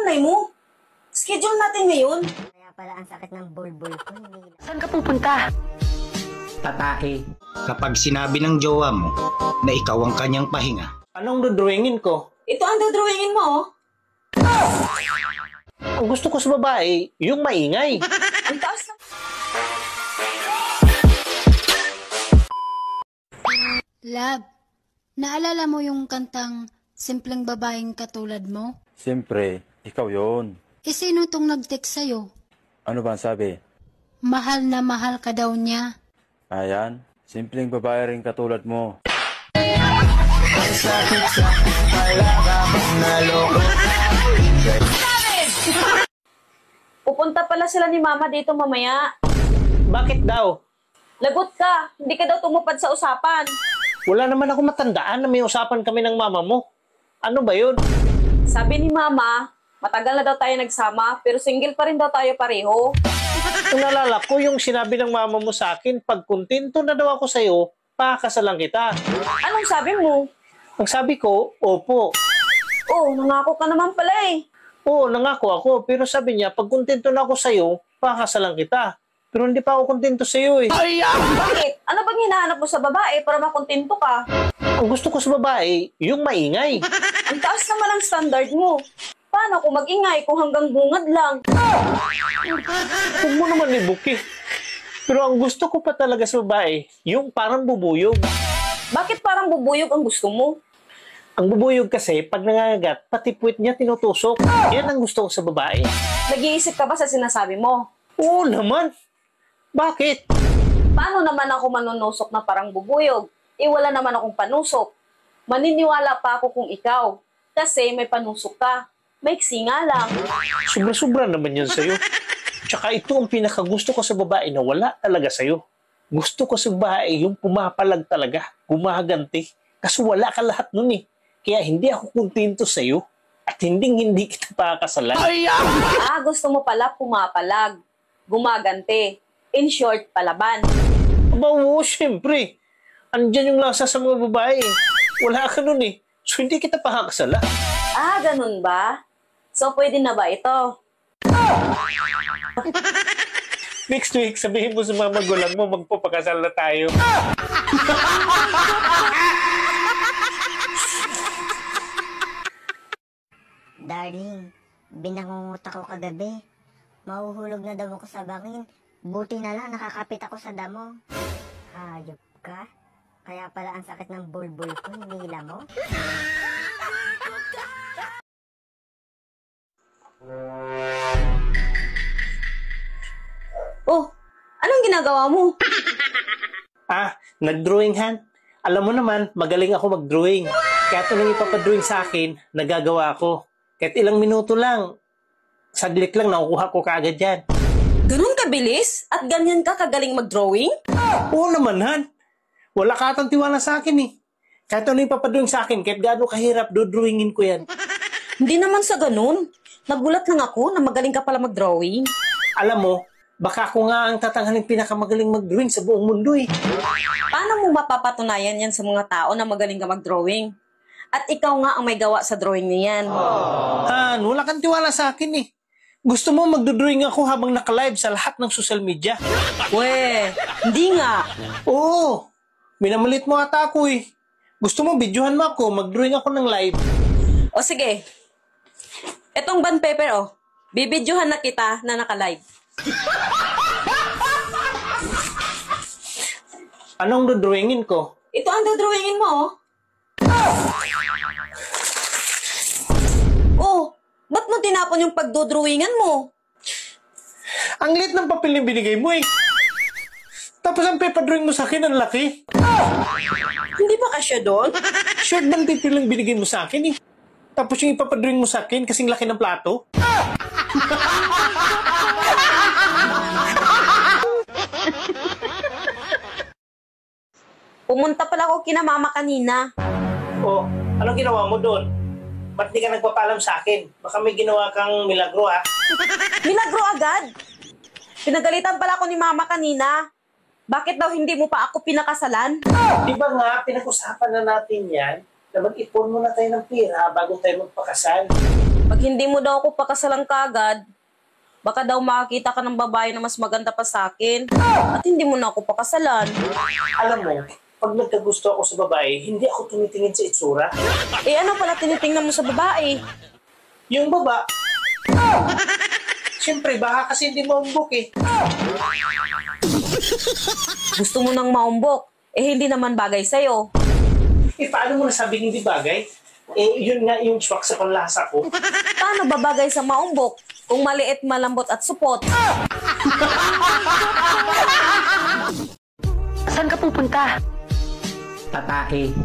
nanay mo? Schedule natin ngayon. Kaya pala ang sakit ng bulbul ko. Saan ka pupunta? Tatae, kapag sinabi ng jowa mo na ikaw ang kanyang pahinga, Anong dodrawingin ko? Ito ang dodrawingin mo, oh. Ang gusto ko sa babae, yung maingay. Ang taas na... Love, naalala mo yung kantang Simpleng Babaeng Katulad Mo? Siyempre, ikaw yon. Sino tong nag-text sa'yo? Ano ba ang sabi? Mahal na mahal ka daw niya. Ayan, simpleng babae rin katulad mo. Pupunta pala sila ni Mama dito mamaya. Bakit daw? Lagot ka. Hindi ka daw tumupad sa usapan. Wala naman ako matandaan na may usapan kami ng mama mo. Ano ba yun? Sabi ni Mama, matagal na daw tayo nagsama, pero single pa rin daw tayo pareho. Kung nalala ko yung sinabi ng mama mo sa akin, pag kontento na daw ako sa'yo, pakakasalan kita. Anong sabi mo? Ang sabi ko, opo. Oh, nangako ka naman pala eh. Oo, nangako ako. Pero sabi niya, pag kontento na ako sa'yo, pakakasalan kita. Pero hindi pa ako kontento sa'yo eh. Bakit? Ano bang hinahanap mo sa babae para makontento ka? Ang gusto ko sa babae, yung maingay. Ang taas naman ang standard mo. Paano kung mag-ingay kung hanggang bungad lang? Huwag mo naman ibuki. Pero ang gusto ko pa talaga sa babae, yung parang bubuyog. Bakit parang bubuyog ang gusto mo? Ang bubuyog kasi, pag nangangagat, pati puwit niya tinutusok. Yan ang gusto ko sa babae. Nag-iisip ka ba sa sinasabi mo? Oo naman. Bakit? Paano naman ako manunusok na parang bubuyog? Wala naman akong panusok. Maniniwala pa ako kung ikaw. Kasi may panusok ka. Maiksi nga lang. Sobra-sobra naman yan sa'yo. Tsaka ito ang pinakagusto ko sa babae na wala talaga sa'yo. Gusto ko sa babae yung pumapalag talaga, gumaganti. Kasi wala ka lahat nun eh. Kaya hindi ako kontento sa'yo at hindi kita pakakasalan. Gusto mo pala pumapalag, gumaganti. In short, palaban. Aba, oo, syempre. Andyan yung lasa sa mga babae. Wala ka nun eh. So hindi kita pakakasalan. Ganun ba? So, pwede na ba ito? Next week, sabihin mo sa mga magulang mo, magpapakasal na tayo. Darling, binangungot ako kagabi. Mahuhulog na daw ako sa bangin. Buti na lang nakakapit ako sa damo. Hayop ka? Kaya pala ang sakit ng bulbul ko, hinila mo? Oh, anong ginagawa mo? Nag-drawing hand. Alam mo naman, magaling ako mag-drawing. Kaya ito nang ipapadrawing sa akin, nagagawa ko. Kahit ilang minuto lang, saglit lang, nakukuha ko kaagad yan. Ganun kabilis? At ganyan ka kagaling mag-drawing? Oo naman, Han. Wala ka atang tiwala sa akin eh. Kahit ano ipapadrawing sa akin, kahit gaano kahirap, dodrawingin ko yan. Hindi naman sa ganun. Nagulat lang ako na magaling ka pala mag-drawing. Alam mo, baka ako nga ang tatanghaling pinakamagaling mag-drawing sa buong mundo eh. Paano mo mapapatunayan yan sa mga tao na magaling ka mag-drawing? At ikaw nga ang may gawa sa drawing niyan. Han, wala kang tiwala sa akin eh. Gusto mo magdodrawing ako habang naka-live sa lahat ng social media? We, hindi nga. Oo, minamalit mo ata ako eh. Gusto mo videohan mo ako, mag-drawing ako ng live. O sige, etong band paper bibidyohan na kita na naka-live. Anong dodrawingin ko? Ito ang dodrawingin mo ba't mo tinapon yung pagdodrawingan mo? Ang liit ng papel na binigay mo eh. Tapos ang paper-drawing mo sa akin, ang laki. Hindi ba kasya doon? Short band paper lang binigay mo sa akin eh. Tapos yung ipapadrawing mo sa akin, kasing laki ng plato. Pumunta pala ako kina Mama kanina. Oh, anong ginawa mo doon? Ba't di ka nagpapaalam sa akin? Baka may ginawa kang milagro ah. Milagro agad? Pinagalitan pala ako ni Mama kanina. Bakit daw hindi mo pa ako pinakasalan? Di ba nga, pinag-usapan na natin yan na mag-ipon muna tayo ng pera bago tayo magpakasal. Pag hindi mo daw ako pakasalang kagad, baka daw makakita ka ng babae na mas maganda pa sa akin at hindi mo na ako pakasalan. Alam mo, pag nagkagusto ako sa babae, hindi ako tumitingin sa itsura. Eh ano pala tinitingnan mo sa babae? Yung baba, siyempre, baka kasi hindi maumbok eh. Gusto mo nang maumbok, eh hindi naman bagay sa'yo. Eh, paano mo nasabing hindi bagay? Eh, yun nga yung swak sa panlasa ko. Paano ba bagay sa maumbok kung maliit, malambot at supot? Saan ka pupunta? Tatae.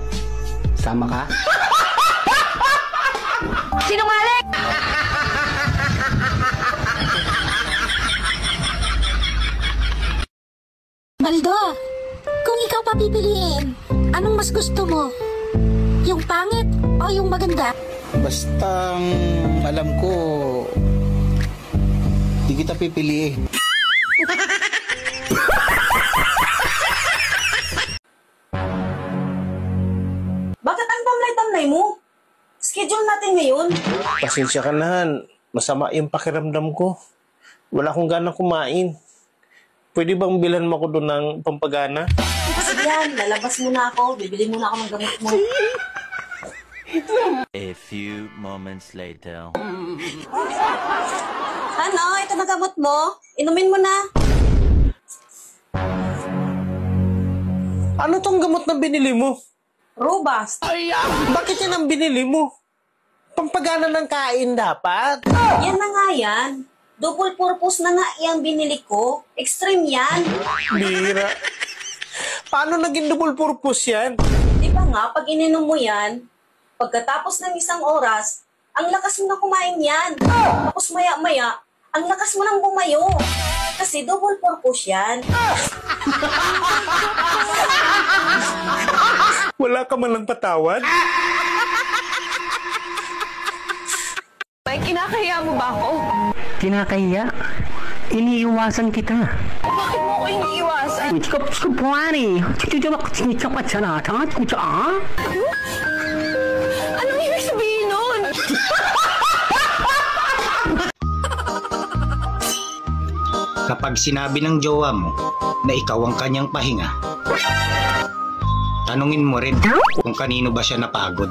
Sama ka? Sinungaling! Baldo, kung ikaw papipiliin, anong mas gusto mo? Yung pangit o yung maganda? Basta alam ko, di kita pipiliin. Bakit ang tamlay-tamlay mo? Schedule natin ngayon. Pasensya ka na, Han. Masama yung pakiramdam ko. Wala akong gana kumain. Pwede bang bilhan mo ako doon ng pampagana? Sige yan, lalabas muna ako. Bibili muna ako ng gamot mo. A few moments later. Ano? Ito na gamot mo. Inumin mo na. Ano tong gamot na binili mo? Robust. Bakit yan ang binili mo? Pampagana ng kain dapat. Yan na nga yan. Double purpose na nga yung binili ko. Extreme yan. Bira. Paano naging double purpose yan? Di ba nga, pag ininom mo yan, pagkatapos ng isang oras, ang lakas mo na kumain yan. Tapos maya-maya, ang lakas mo nang bumayo. Kasi double purpose yan. Wala ka man lang patawad? May kinakaya mo ba ako? Kinakahiya? Iniiwasan kita. Bakit mo ko iniiwasan? Anong ibig sabihin nun? Kapag sinabi ng jowa mo na ikaw ang kanyang pahinga, tanungin mo rin kung kanino ba siya napagod.